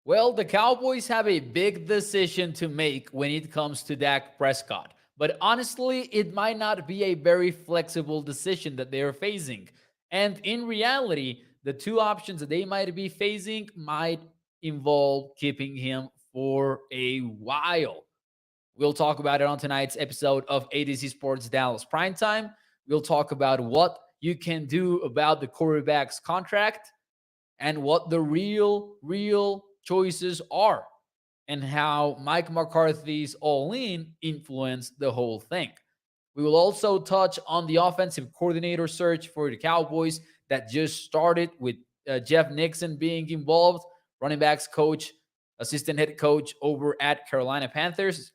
Well, the Cowboys have a big decision to make when it comes to Dak Prescott. But honestly, it might not be a very flexible decision that they are facing. And in reality, the two options that they might be facing might involve keeping him for a while. We'll talk about it on tonight's episode of ADC Sports Dallas Primetime. We'll talk about what you can do about the quarterback's contract and what the real choices are and how Mike McCarthy's all in influenced the whole thing. We will also touch on the offensive coordinator search for the Cowboys that just started with Jeff Nixon being involved, running backs coach, assistant head coach over at Carolina Panthers.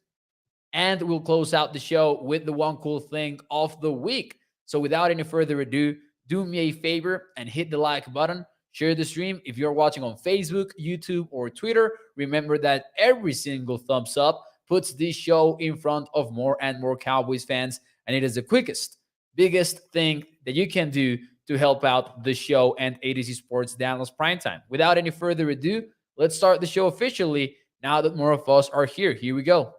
And we'll close out the show with the one cool thing of the week. So without any further ado, do me a favor and hit the like button. Share the stream. If you're watching on Facebook, YouTube, or Twitter, remember that every single thumbs up puts this show in front of more and more Cowboys fans. And it is the quickest, biggest thing that you can do to help out the show and ADC Sports Dallas Primetime. Without any further ado, let's start the show officially now that more of us are here. Here we go.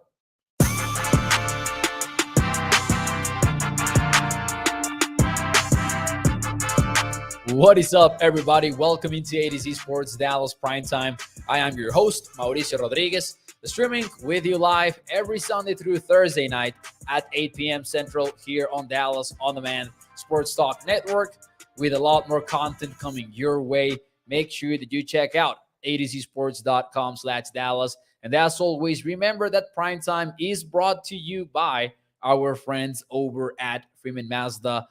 What is up, everybody? Welcome into ADC Sports Dallas Primetime. I am your host, Mauricio Rodriguez, streaming with you live every Sunday through Thursday night at 8 p.m. Central here on Dallas On Demand Sports Talk Network with a lot more content coming your way. Make sure that you check out adcsports.com/Dallas. And as always, remember that Primetime is brought to you by our friends over at Freeman Mazda.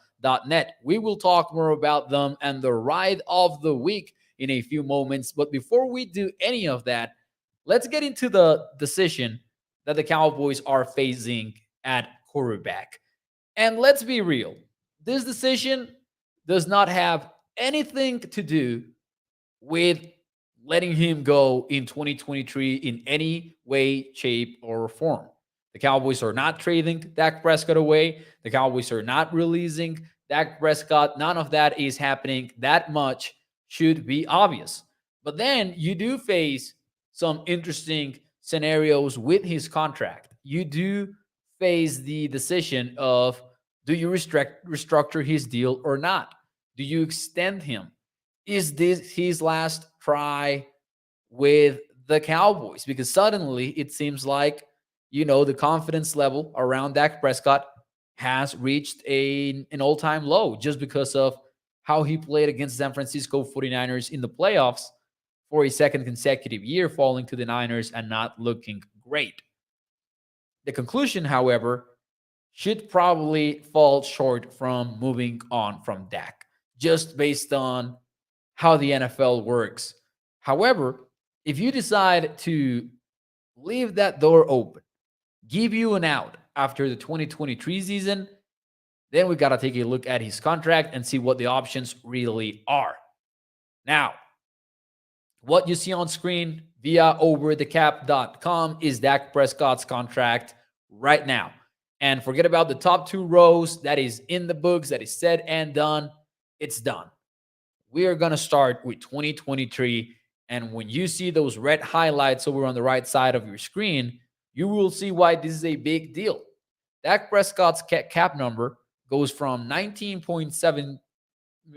.net. We will talk more about them and the ride of the week in a few moments. But before we do any of that, let's get into the decision that the Cowboys are facing at quarterback. And let's be real. This decision does not have anything to do with letting him go in 2023 in any way, shape, or form. The Cowboys are not trading Dak Prescott away. The Cowboys are not releasing Dak Prescott. None of that is happening. That much should be obvious. But then you do face some interesting scenarios with his contract. You do face the decision of, do you restructure his deal or not? Do you extend him? Is this his last try with the Cowboys? Because suddenly it seems like, the confidence level around Dak Prescott has reached an all-time low just because of how he played against San Francisco 49ers in the playoffs for a second consecutive year, falling to the Niners and not looking great. The conclusion, however, should probably fall short from moving on from Dak, just based on how the NFL works. However, if you decide to leave that door open, give you an out after the 2023 season, then we got to take a look at his contract and see what the options really are. Now, what you see on screen via overthecap.com is Dak Prescott's contract right now. And forget about the top two rows. That is in the books. That is said and done. It's done. We are going to start with 2023. And when you see those red highlights over on the right side of your screen, you will see why this is a big deal. Dak Prescott's cap number goes from $19.7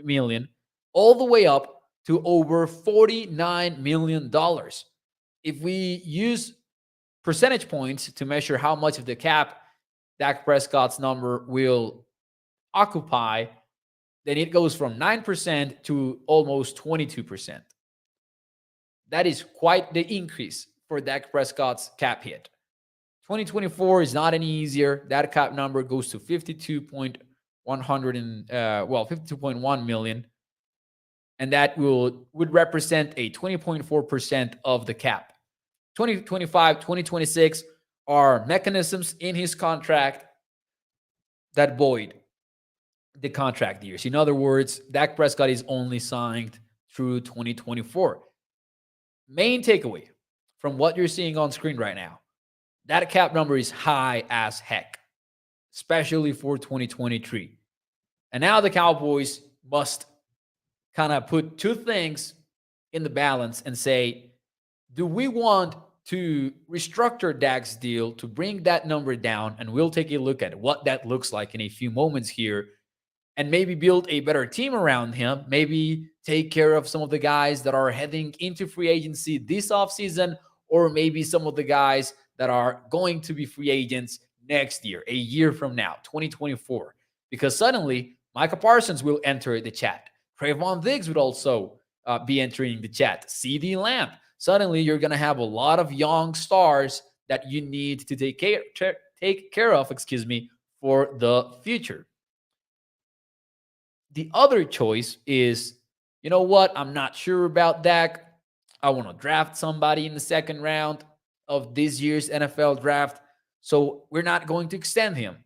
million all the way up to over $49 million. If we use percentage points to measure how much of the cap Dak Prescott's number will occupy, then it goes from 9% to almost 22%. That is quite the increase for Dak Prescott's cap hit. 2024 is not any easier. That cap number goes to 52.1 million, and that would represent a 20.4% of the cap. 2025, 2026 are mechanisms in his contract that void the contract years. In other words, Dak Prescott is only signed through 2024. Main takeaway from what you're seeing on screen right now, that cap number is high as heck, especially for 2023. And now the Cowboys must kind of put two things in the balance and say, Do we want to restructure Dak's deal to bring that number down? And we'll take a look at what that looks like in a few moments here, and maybe build a better team around him, maybe take care of some of the guys that are heading into free agency this offseason, or maybe some of the guys that are going to be free agents next year, a year from now, 2024. Because suddenly, Micah Parsons will enter the chat. Trayvon Diggs would also be entering the chat. CD Lamb. Suddenly, you're going to have a lot of young stars that you need to take care of, for the future. The other choice is, you know what? I'm not sure about Dak. I want to draft somebody in the second round of this year's NFL draft. So we're not going to extend him.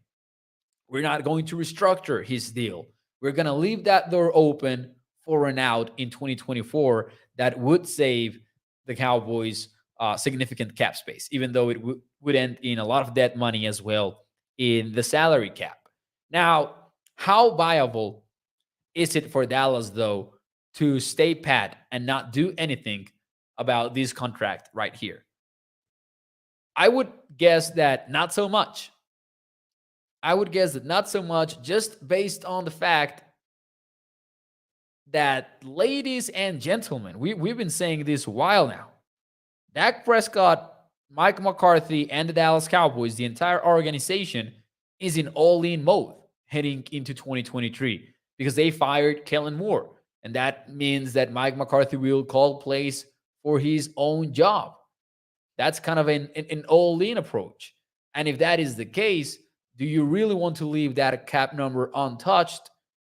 We're not going to restructure his deal. We're going to leave that door open for an out in 2024 that would save the Cowboys significant cap space, even though it would end in a lot of dead money as well in the salary cap. Now, how viable is it for Dallas, though, to stay pat and not do anything about this contract right here? I would guess that not so much. Just based on the fact that, ladies and gentlemen, we've been saying this a while now. Dak Prescott, Mike McCarthy, and the Dallas Cowboys, the entire organization, is in all-in mode heading into 2023 because they fired Kellen Moore. And that means that Mike McCarthy will call plays for his own job. That's kind of an all-in approach. And if that is the case, do you really want to leave that cap number untouched,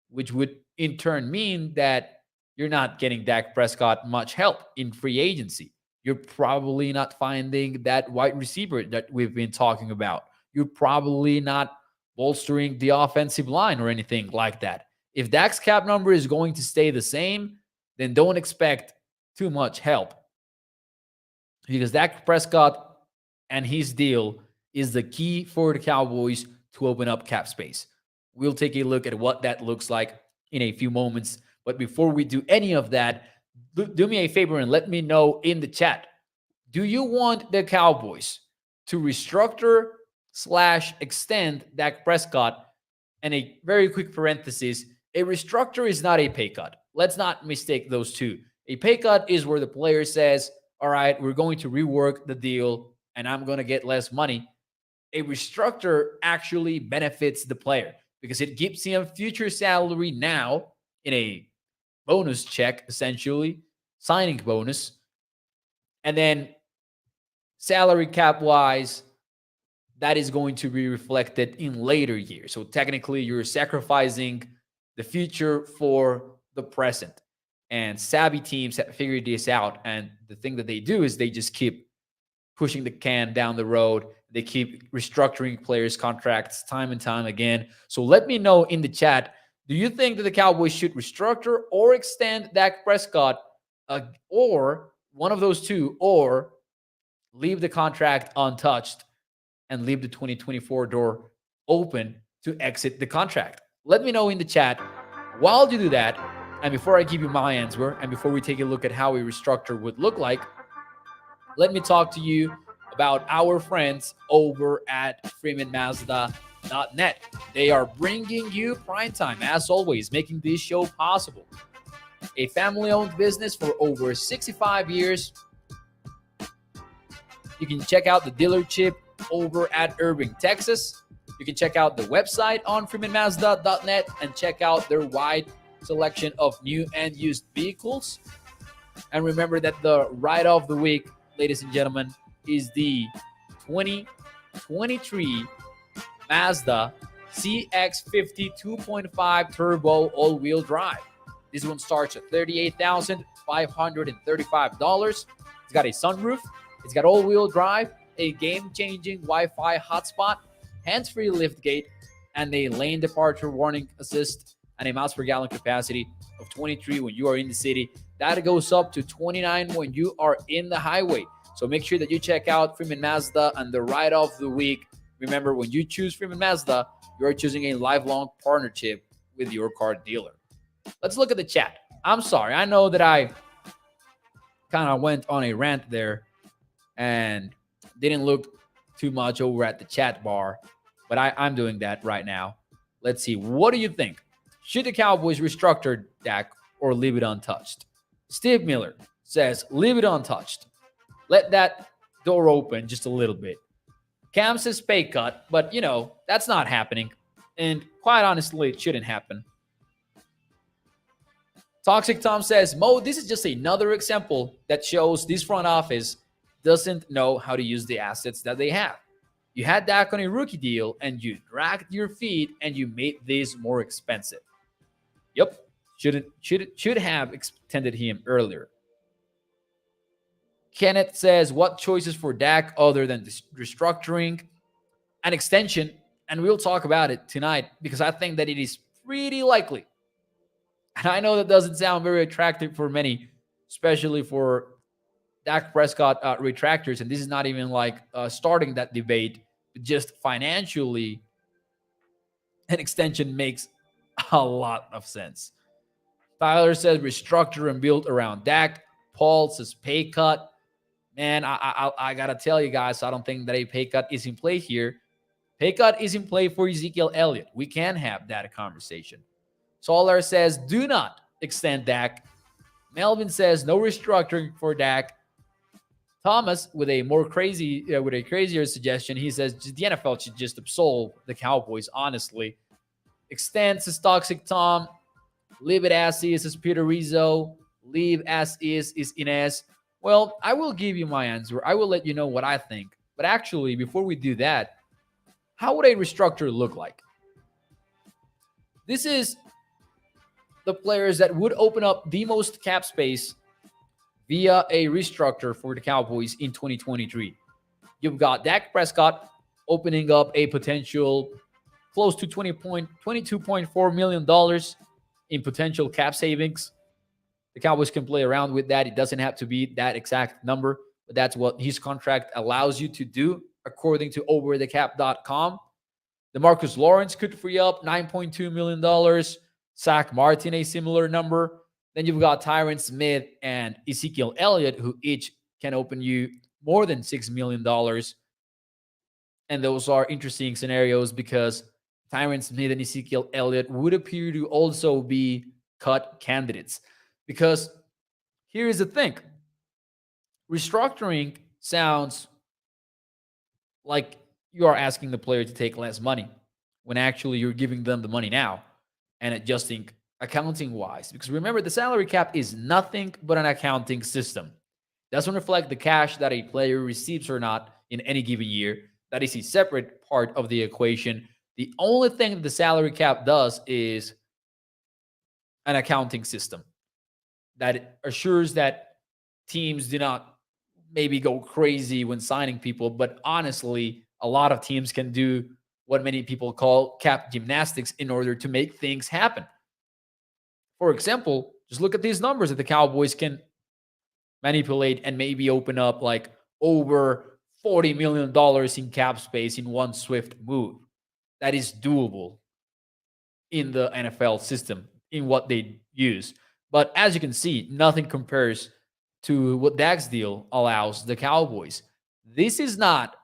which would in turn mean that you're not getting Dak Prescott much help in free agency? You're probably not finding that wide receiver that we've been talking about. You're probably not bolstering the offensive line or anything like that. If Dak's cap number is going to stay the same, then don't expect too much help, because Dak Prescott and his deal is the key for the Cowboys to open up cap space. We'll take a look at what that looks like in a few moments. But before we do any of that, do me a favor and let me know in the chat. Do you want the Cowboys to restructure / extend Dak Prescott? And a very quick parenthesis, a restructure is not a pay cut. Let's not mistake those two. A pay cut is where the player says, all right, we're going to rework the deal and I'm going to get less money. A restructure actually benefits the player because it gives him future salary now in a bonus check, essentially, signing bonus. And then salary cap wise, that is going to be reflected in later years. So technically, you're sacrificing the future for the present. And savvy teams have figured this out. And the thing that they do is they just keep pushing the can down the road. They keep restructuring players' contracts time and time again. So let me know in the chat, do you think that the Cowboys should restructure or extend Dak Prescott, or one of those two, or leave the contract untouched and leave the 2024 door open to exit the contract? Let me know in the chat. While you do that, and before I give you my answer, and before we take a look at how a restructure would look like, let me talk to you about our friends over at freemanmazda.net. They are bringing you primetime, as always, making this show possible. A family-owned business for over 65 years. You can check out the dealership over at Irving, Texas. You can check out the website on freemanmazda.net and check out their wide selection of new and used vehicles. And remember that the ride of the week, ladies and gentlemen, is the 2023 Mazda CX-50 2.5 turbo all-wheel drive. This one starts at $38,535. It's got a sunroof. It's got all-wheel drive, a game-changing Wi-Fi hotspot, hands-free liftgate, and a lane departure warning assist, and a miles per gallon capacity of 23 when you are in the city. That goes up to 29 when you are in the highway. So make sure that you check out Freeman Mazda and the ride of the week. Remember, when you choose Freeman Mazda, you're choosing a lifelong partnership with your car dealer. Let's look at the chat. I'm sorry. I know that I kind of went on a rant there and didn't look too much over at the chat bar, but I'm doing that right now. Let's see. What do you think? Should the Cowboys restructure Dak or leave it untouched? Steve Miller says, leave it untouched. Let that door open just a little bit. Cam says pay cut, but that's not happening. And quite honestly, it shouldn't happen. Toxic Tom says, Mo, this is just another example that shows this front office doesn't know how to use the assets that they have. You had Dak on a rookie deal and you dragged your feet and you made this more expensive. Yep. Should have extended him earlier. Kenneth says, what choices for Dak other than restructuring? An extension, and we'll talk about it tonight because I think that it is pretty likely. And I know that doesn't sound very attractive for many, especially for Dak Prescott retractors. And this is not even like starting that debate, but just financially, an extension makes a lot of sense. Tyler says restructure and build around Dak. Paul says pay cut. Man, I got to tell you guys, I don't think that a pay cut is in play here. Pay cut is in play for Ezekiel Elliott. We can have that conversation. Solar says, do not extend Dak. Melvin says, no restructuring for Dak. Thomas, with a crazier suggestion, he says the NFL should just absolve the Cowboys, honestly. Extend, says Toxic Tom. Leave it as is, says Peter Rizzo. Leave as is Inez. Well, I will give you my answer. I will let you know what I think. But actually, before we do that, how would a restructure look like? This is the players that would open up the most cap space via a restructure for the Cowboys in 2023. You've got Dak Prescott opening up a potential close to $22.4 million in potential cap savings. The Cowboys can play around with that. It doesn't have to be that exact number, but that's what his contract allows you to do, according to overthecap.com. DeMarcus Lawrence could free up $9.2 million. Zach Martin, a similar number. Then you've got Tyron Smith and Ezekiel Elliott, who each can open you more than $6 million. And those are interesting scenarios because Tyron Smith and Ezekiel Elliott would appear to also be cut candidates. Because here's the thing. Restructuring sounds like you are asking the player to take less money when actually you're giving them the money now and adjusting accounting-wise. Because remember, the salary cap is nothing but an accounting system. It doesn't reflect the cash that a player receives or not in any given year. That is a separate part of the equation. The only thing that the salary cap does is an accounting system that assures that teams do not maybe go crazy when signing people. But honestly, a lot of teams can do what many people call cap gymnastics in order to make things happen. For example, just look at these numbers that the Cowboys can manipulate and maybe open up like over $40 million in cap space in one swift move. That is doable in the NFL system, in what they use. But as you can see, nothing compares to what Dak's deal allows the Cowboys. This is not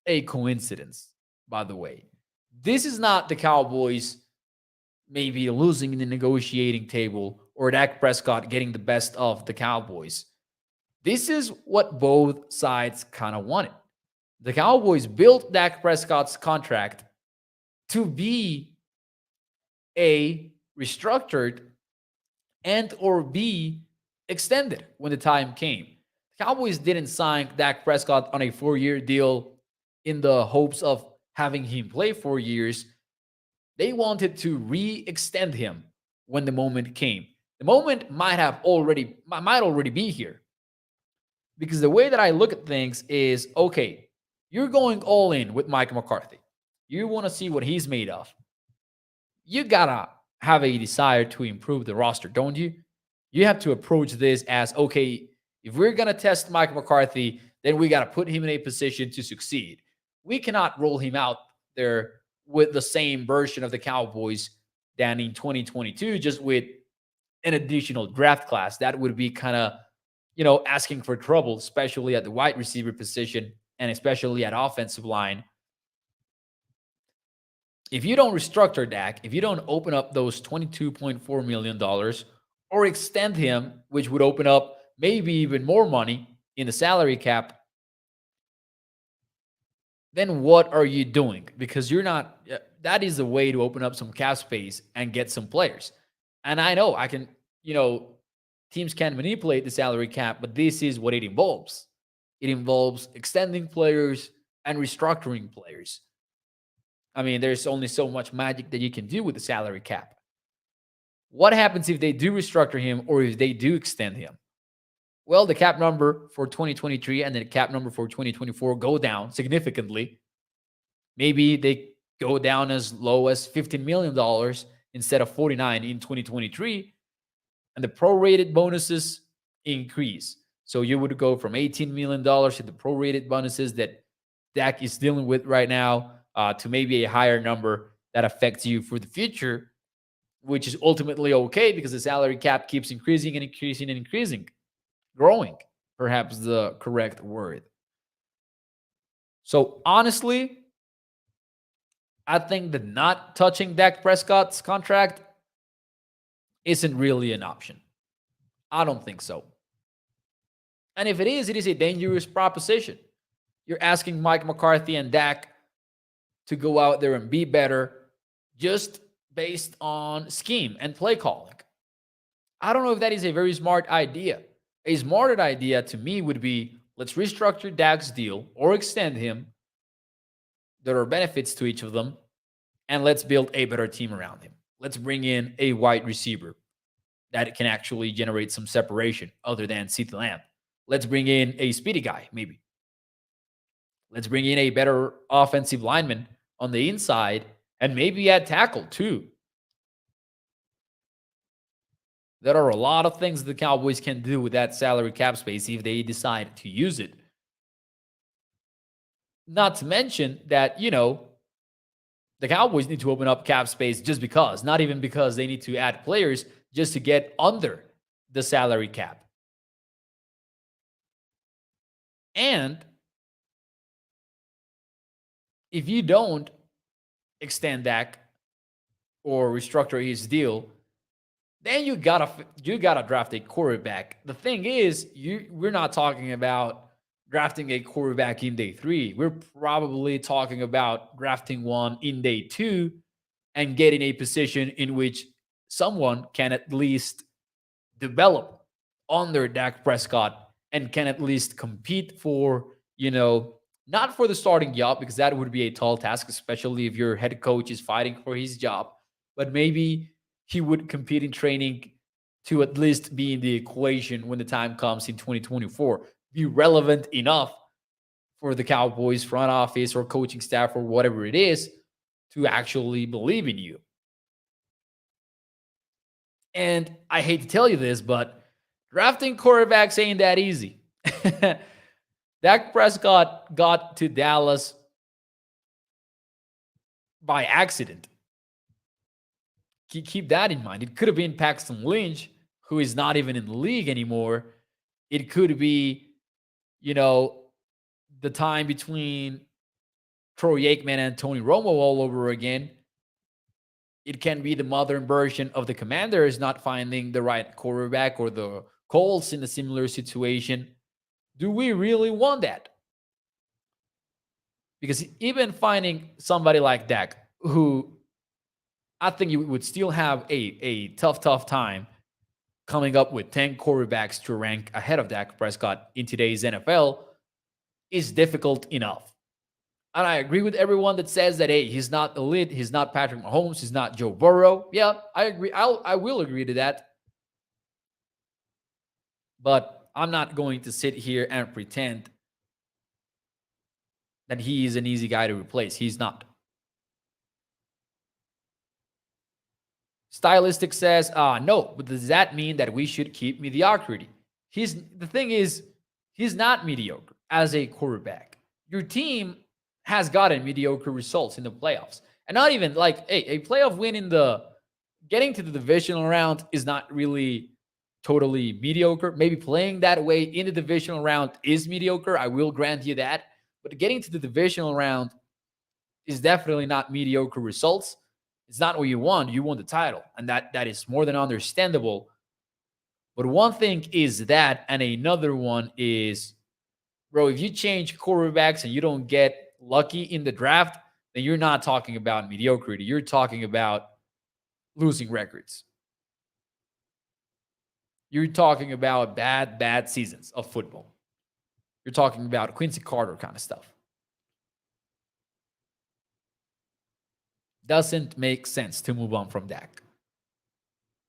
a coincidence, by the way. This is not the Cowboys maybe losing in the negotiating table or Dak Prescott getting the best of the Cowboys. This is what both sides kind of wanted. The Cowboys built Dak Prescott's contract to be A, restructured, and or B, extended when the time came. The Cowboys didn't sign Dak Prescott on a 4-year deal in the hopes of having him play 4 years. They wanted to re-extend him when the moment came. The moment might already be here. Because the way that I look at things is, okay, you're going all in with Mike McCarthy. You want to see what he's made of. You gotta have a desire to improve the roster, don't you? You have to approach this as, okay, if we're going to test Mike McCarthy, then we got to put him in a position to succeed. We cannot roll him out there with the same version of the Cowboys than in 2022, just with an additional draft class. That would be kind of asking for trouble, especially at the wide receiver position and especially at offensive line. If you don't restructure Dak, if you don't open up those $22.4 million or extend him, which would open up maybe even more money in the salary cap, then what are you doing? Because you're not, that is a way to open up some cap space and get some players. And I know teams can manipulate the salary cap, but this is what it involves. It involves extending players and restructuring players. I mean, there's only so much magic that you can do with the salary cap. What happens if they do restructure him or if they do extend him? Well, the cap number for 2023 and the cap number for 2024 go down significantly. Maybe they go down as low as $15 million instead of 49 in 2023. And the prorated bonuses increase. So you would go from $18 million to the prorated bonuses that Dak is dealing with right now to maybe a higher number that affects you for the future, which is ultimately okay because the salary cap keeps increasing and increasing and increasing. Growing, perhaps the correct word. So honestly, I think that not touching Dak Prescott's contract isn't really an option. I don't think so. And if it is a dangerous proposition. You're asking Mike McCarthy and Dak to go out there and be better just based on scheme and play calling. I don't know if that is a very smart idea. A smarter idea to me would be let's restructure Dak's deal or extend him. There are benefits to each of them. And let's build a better team around him. Let's bring in a wide receiver that can actually generate some separation other than CeeDee Lamb. Let's bring in a speedy guy, maybe. Let's bring in a better offensive lineman on the inside and maybe at tackle too. There are a lot of things the Cowboys can do with that salary cap space if they decide to use it. Not to mention that, the Cowboys need to open up cap space just because, not even because they need to add players, just to get under the salary cap. And if you don't extend Dak or restructure his deal, then you gotta draft a quarterback. The thing is, we're not talking about drafting a quarterback in day 3. We're probably talking about drafting one in day 2 and getting a position in which someone can at least develop under Dak Prescott and can at least compete for, not for the starting job, because that would be a tall task, especially if your head coach is fighting for his job, but maybe he would compete in training to at least be in the equation when the time comes in 2024. Be relevant enough for the Cowboys front office or coaching staff or whatever it is to actually believe in you. And I hate to tell you this, but drafting quarterbacks ain't that easy. Dak Prescott got to Dallas by accident. Keep that in mind. It could have been Paxton Lynch, who is not even in the league anymore. It could be, the time between Troy Aikman and Tony Romo all over again. It can be the modern version of the Commanders not finding the right quarterback or the Colts in a similar situation. Do we really want that? Because even finding somebody like Dak, who I think you would still have a tough time coming up with 10 quarterbacks to rank ahead of Dak Prescott in today's NFL, is difficult enough. And I agree with everyone that says that, hey, he's not elite, he's not Patrick Mahomes, he's not Joe Burrow. Yeah, I agree. I will agree to that. But I'm not going to sit here and pretend that he is an easy guy to replace. He's not. Stylistic says, no, but does that mean that we should keep mediocrity? The thing is, he's not mediocre as a quarterback. Your team has gotten mediocre results in the playoffs. And not even like, hey, a playoff win getting to the divisional round is not really totally mediocre. Maybe playing that way in the divisional round is mediocre. I will grant you that. But getting to the divisional round is definitely not mediocre results. It's not what you want. You want the title, and that is more than understandable. But one thing is that, and another one is, bro, if you change quarterbacks and you don't get lucky in the draft, then you're not talking about mediocrity. You're talking about losing records. You're talking about bad seasons of football. You're talking about Quincy Carter kind of stuff. Doesn't make sense to move on from Dak.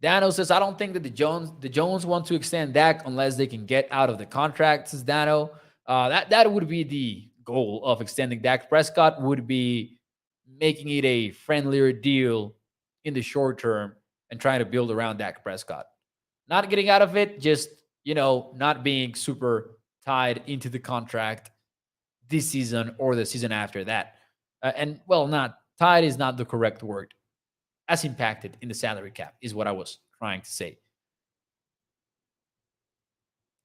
Dano says, I don't think that the Jones want to extend Dak unless they can get out of the contract, says Dano. That would be the goal of extending Dak Prescott, would be making it a friendlier deal in the short term and trying to build around Dak Prescott. Not getting out of it, just, not being super tied into the contract this season or the season after that. Not tied is not the correct word. As impacted in the salary cap is what I was trying to say.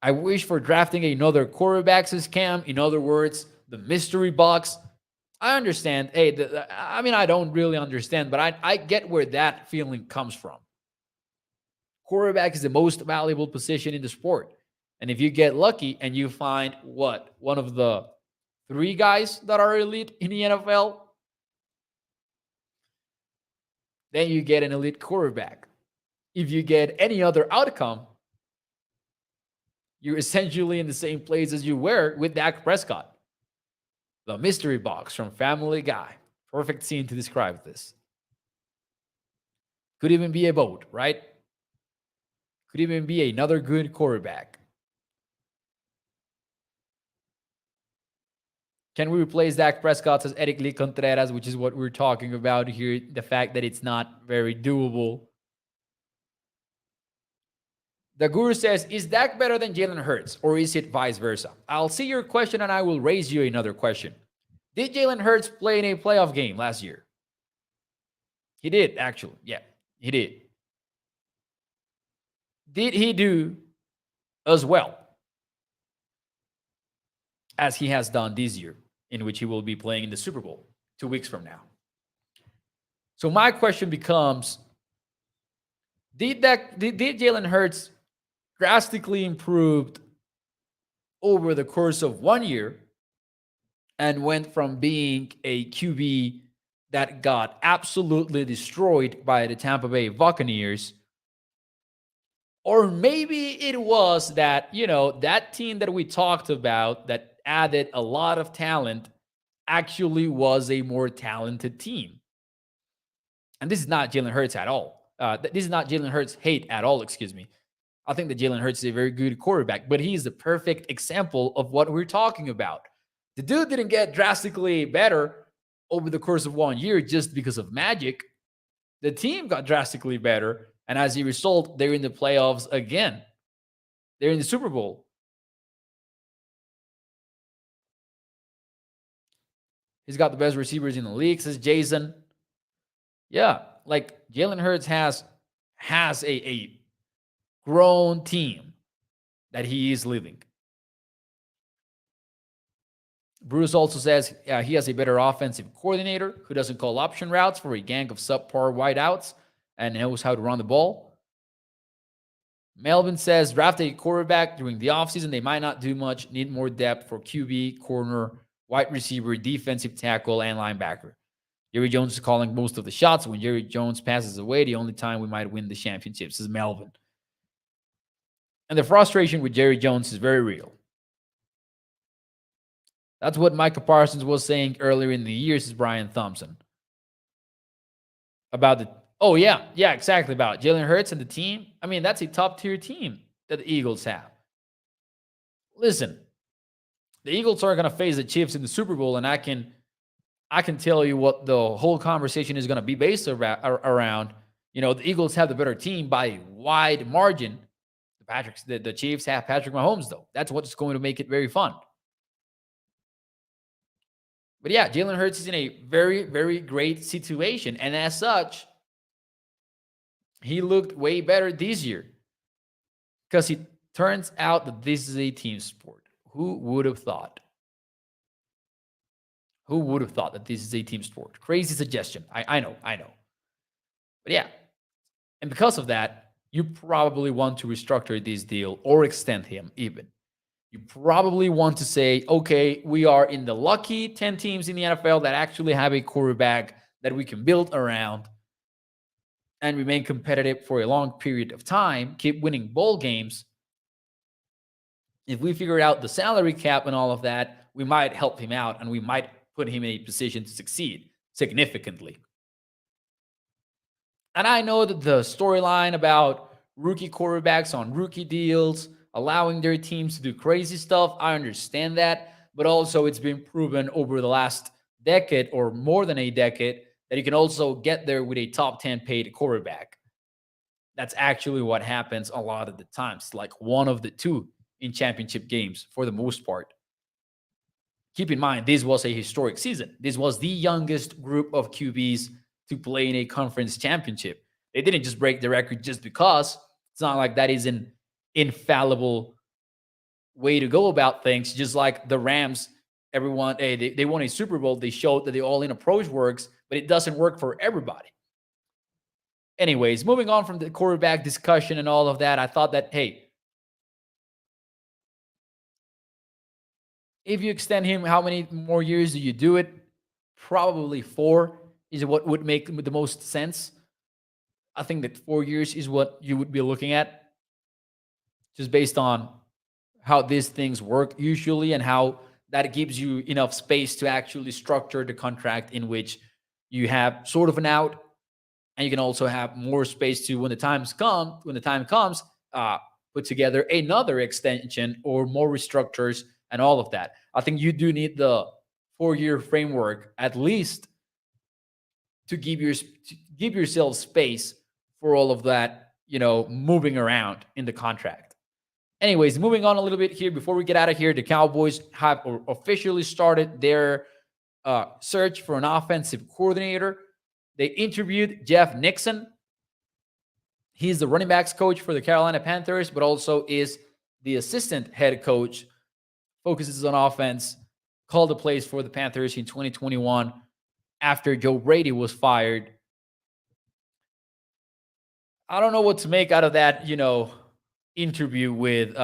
I wish for drafting another quarterback, says Cam. In other words, the mystery box. I understand. Hey, I don't really understand, but I get where that feeling comes from. Quarterback is the most valuable position in the sport. And if you get lucky and you find one of the 3 guys that are elite in the NFL, then you get an elite quarterback. If you get any other outcome, you're essentially in the same place as you were with Dak Prescott. The mystery box from Family Guy. Perfect scene to describe this. Could even be a boat, right? Could even be another good quarterback. Can we replace Dak Prescott, says Eric Lee Contreras, which is what we're talking about here, the fact that it's not very doable. The Guru says, is Dak better than Jalen Hurts, or is it vice versa? I'll see your question and I will raise you another question. Did Jalen Hurts play in a playoff game last year? He did, actually. Yeah, he did. Did he do as well as he has done this year, in which he will be playing in the Super Bowl 2 weeks from now? So my question becomes, did Jalen Hurts drastically improved over the course of 1 year and went from being a QB that got absolutely destroyed by the Tampa Bay Buccaneers? Or maybe it was that, that team that we talked about that added a lot of talent actually was a more talented team. And this is not Jalen Hurts at all. This is not Jalen Hurts hate at all, excuse me. I think that Jalen Hurts is a very good quarterback, but he's the perfect example of what we're talking about. The dude didn't get drastically better over the course of 1 year just because of magic. The team got drastically better, and as a result, they're in the playoffs again. They're in the Super Bowl. He's got the best receivers in the league, says Jason. Yeah, like Jalen Hurts has a grown team that he is leading. Bruce also says he has a better offensive coordinator who doesn't call option routes for a gang of subpar wideouts and knows how to run the ball. Melvin says draft a quarterback during the offseason. They might not do much, need more depth for QB, corner, wide receiver, defensive tackle, and linebacker. Jerry Jones is calling most of the shots. When Jerry Jones passes away, the only time we might win the championships is Melvin. And the frustration with Jerry Jones is very real. That's what Micah Parsons was saying earlier in the year, says Brian Thompson. About exactly, about Jalen Hurts and the team. I mean, that's a top-tier team that the Eagles have. Listen, the Eagles are going to face the Chiefs in the Super Bowl, and I can tell you what the whole conversation is going to be based around. The Eagles have the better team by a wide margin. The Chiefs have Patrick Mahomes, though. That's what's going to make it very fun. But yeah, Jalen Hurts is in a very, very great situation. And as such, he looked way better this year. because it turns out that this is a team sport. Who would have thought? Who would have thought that this is a team sport? Crazy suggestion. I know. But yeah, and because of that, you probably want to restructure this deal or extend him even. You probably want to say, okay, we are in the lucky 10 teams in the NFL that actually have a quarterback that we can build around and remain competitive for a long period of time, keep winning bowl games. If we figure out the salary cap and all of that, we might help him out and we might put him in a position to succeed significantly. And I know that the storyline about rookie quarterbacks on rookie deals, allowing their teams to do crazy stuff, I understand that. But also, it's been proven over the last decade or more than a decade that you can also get there with a top 10 paid quarterback. That's actually what happens a lot of the times, like one of the two in championship games for the most part. Keep in mind, this was a historic season. This was the youngest group of QBs to play in a conference championship. They didn't just break the record just because. It's not like that is an infallible way to go about things. Just like the Rams, everyone, hey, they won a Super Bowl. They showed that the all-in approach works, but it doesn't work for everybody. Anyways, moving on from the quarterback discussion and all of that, I thought that, hey, if you extend him, how many more years do you do it? Probably 4 is what would make the most sense. I think that 4 years is what you would be looking at, just based on how these things work usually and how that gives you enough space to actually structure the contract in which you have sort of an out, and you can also have more space to when the time comes, put together another extension or more restructures and all of that. I think you do need the 4-year framework at least to give yourself space for all of that, moving around in the contract. Anyways, moving on a little bit here before we get out of here, the Cowboys have officially started their search for an offensive coordinator. They interviewed Jeff Nixon. He's the running backs coach for the Carolina Panthers, but also is the assistant head coach, focuses on offense, called the plays for the Panthers in 2021 after Joe Brady was fired. I don't know what to make out of that, interview with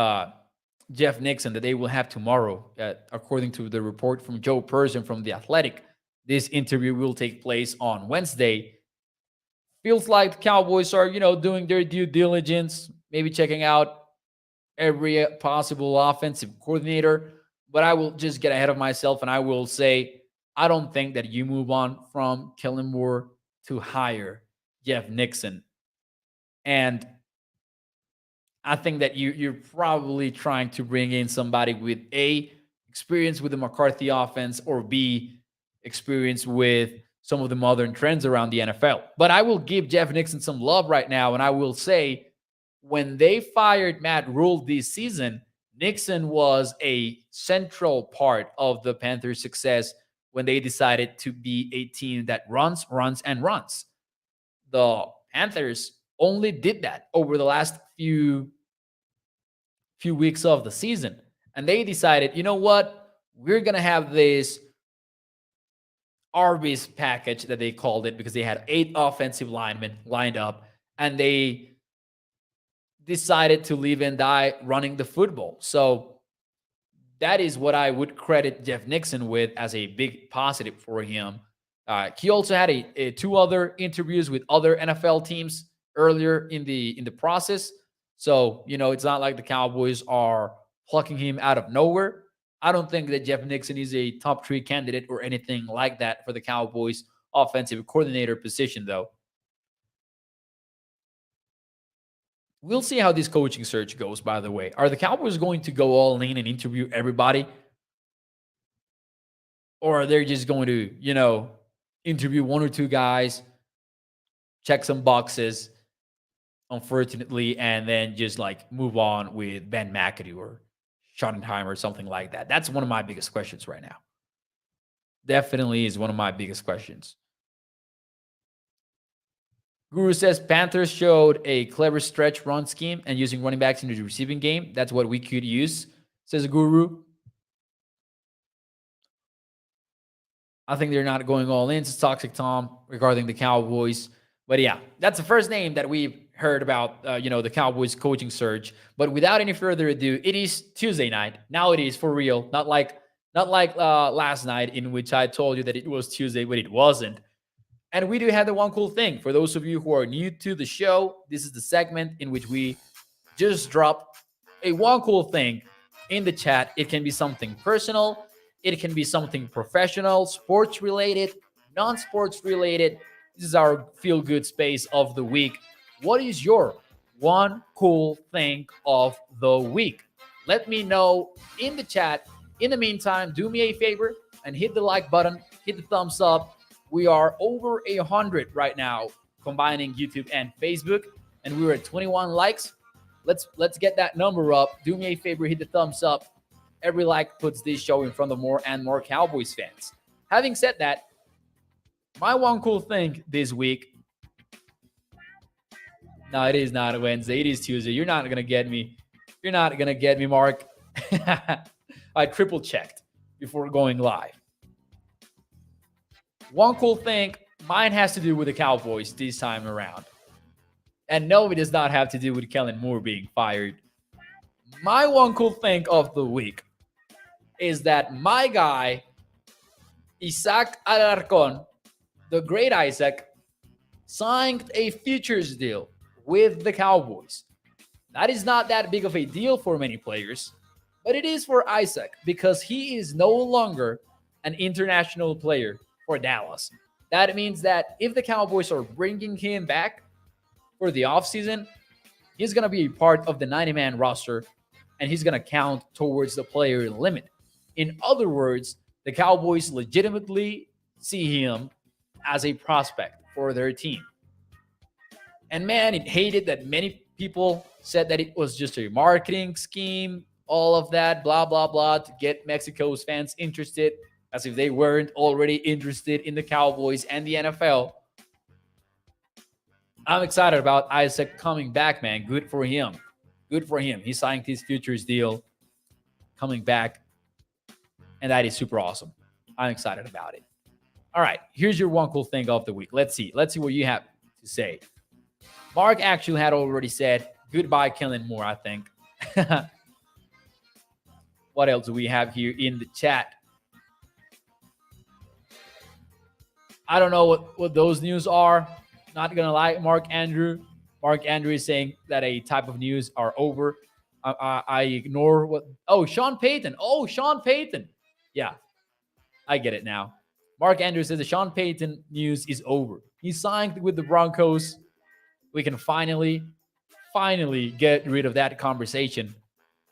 Jeff Nixon that they will have tomorrow, according to the report from Joe Person from The Athletic. This interview will take place on Wednesday. Feels like the Cowboys are, doing their due diligence, maybe checking out every possible offensive coordinator. But I will just get ahead of myself and I will say, I don't think that you move on from Kellen Moore to hire Jeff Nixon. And I think that you're probably trying to bring in somebody with A, experience with the McCarthy offense, or B, experience with some of the modern trends around the NFL. But I will give Jeff Nixon some love right now, and I will say when they fired Matt Rule this season, Nixon was a central part of the Panthers' success when they decided to be a team that runs, and runs. The Panthers only did that over the last few weeks of the season. And they decided, you know what? We're going to have this Arby's package that they called it because they had 8 offensive linemen lined up. And they decided to live and die running the football. So that is what I would credit Jeff Nixon with as a big positive for him. He also had a 2 other interviews with other NFL teams earlier in the process. So, it's not like the Cowboys are plucking him out of nowhere. I don't think that Jeff Nixon is a top 3 candidate or anything like that for the Cowboys offensive coordinator position, though. We'll see how this coaching search goes, by the way. Are the Cowboys going to go all in and interview everybody? Or are they just going to, interview 1 or 2 guys, check some boxes, unfortunately, and then just like move on with Ben McAdoo or Schottenheimer or something like that? That's one of my biggest questions right now. Definitely is one of my biggest questions. Guru says Panthers showed a clever stretch run scheme and using running backs in the receiving game. That's what we could use, says Guru. I think they're not going all in, says Toxic Tom, regarding the Cowboys. But yeah, that's the first name that we've heard about, the Cowboys coaching surge. But without any further ado, it is Tuesday night. Now it is for real. Not like last night in which I told you that it was Tuesday, but it wasn't. And we do have the one cool thing. For those of you who are new to the show, this is the segment in which we just drop a one cool thing in the chat. It can be something personal, it can be something professional, sports related, non sports related. This is our feel good space of the week. What is your one cool thing of the week? Let me know in the chat. In the meantime, do me a favor and hit the like button, hit the thumbs up. We are over 100 right now, combining YouTube and Facebook, and we were at 21 likes. Let's get that number up. Do me a favor, hit the thumbs up. Every like puts this show in front of more and more Cowboys fans. Having said that, my one cool thing this week. No, it is not Wednesday. It is Tuesday. You're not gonna get me. You're not gonna get me, Mark. I triple checked before going live. One cool thing, mine has to do with the Cowboys this time around. And no, it does not have to do with Kellen Moore being fired. My one cool thing of the week is that my guy, Isaac Alarcon, the great Isaac, signed a futures deal with the Cowboys. That is not that big of a deal for many players, but it is for Isaac because he is no longer an international player for Dallas. That means that if the Cowboys are bringing him back for the offseason, he's going to be part of the 90-man roster and he's going to count towards the player limit. In other words, the Cowboys legitimately see him as a prospect for their team. And man, it hated that many people said that it was just a marketing scheme, all of that, blah, blah, blah, to get Mexico's fans interested, as if they weren't already interested in the Cowboys and the NFL. I'm excited about Isaac coming back, man. Good for him. Good for him. He signed his futures deal, coming back, and that is super awesome. I'm excited about it. All right, here's your one cool thing of the week. Let's see what you have to say. Mark actually had already said goodbye, Kellen Moore, I think. What else do we have here in the chat? I don't know what those news are. Not going to lie, Mark Andrew. Mark Andrew is saying that a type of news are over. I ignore what... Oh, Sean Payton. Oh, Sean Payton. Yeah, I get it now. Mark Andrew says the Sean Payton news is over. He signed with the Broncos. We can finally get rid of that conversation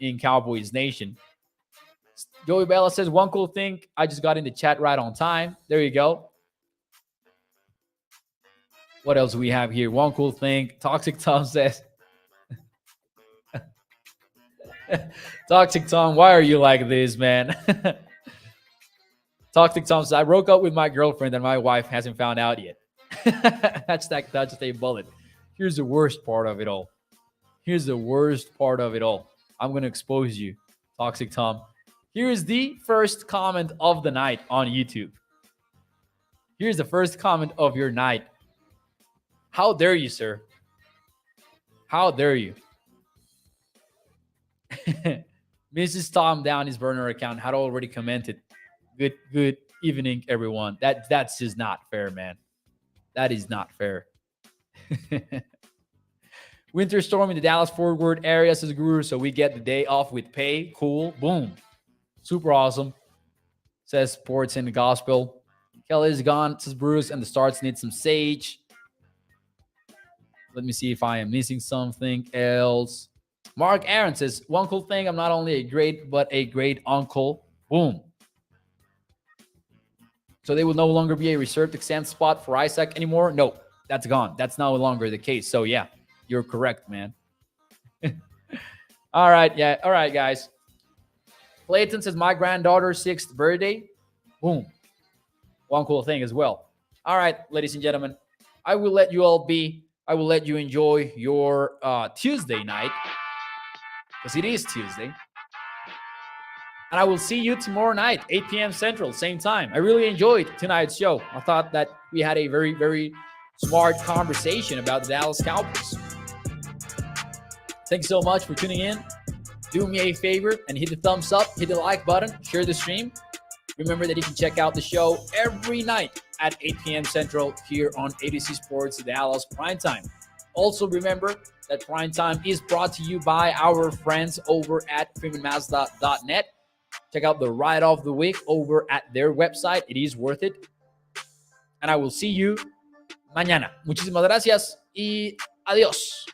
in Cowboys Nation. Joey Bella says, one cool thing. I just got in the chat right on time. There you go. What else do we have here? One cool thing. Toxic Tom says, Toxic Tom, why are you like this, man? Toxic Tom says, I broke up with my girlfriend and my wife hasn't found out yet. Hashtag touch a bullet. Here's the worst part of it all. I'm going to expose you, Toxic Tom. Here's the first comment of the night on YouTube. Here's the first comment of your night. How dare you, sir? How dare you? Mrs. Tom down his burner account had already commented. Good evening, everyone. That's just not fair, man. That is not fair. Winter storm in the Dallas-Fort Worth area, says Guru, so we get the day off with pay. Cool. Boom. Super awesome. Says Sports in the Gospel. Kelly is gone, says Bruce, and the starts need some sage. Let me see if I am missing something else. Mark Aaron says, one cool thing, I'm not only a great, but a great uncle. Boom. So they will no longer be a reserved exempt spot for Isaac anymore? No, that's gone. That's no longer the case. So yeah, you're correct, man. All right, yeah. All right, guys. Clayton says, my granddaughter's 6th birthday. Boom. One cool thing as well. All right, ladies and gentlemen, I will let you all be. I will let you enjoy your Tuesday night, because it is Tuesday. And I will see you tomorrow night, 8 p.m. Central, same time. I really enjoyed tonight's show. I thought that we had a very, very smart conversation about the Dallas Cowboys. Thanks so much for tuning in. Do me a favor and hit the thumbs up, hit the like button, share the stream. Remember that you can check out the show every night at 8 p.m. Central here on ADC Sports Dallas Primetime. Also remember that Primetime is brought to you by our friends over at freemanmazda.net. Check out the ride of the week over at their website. It is worth it. And I will see you mañana. Muchísimas gracias y adiós.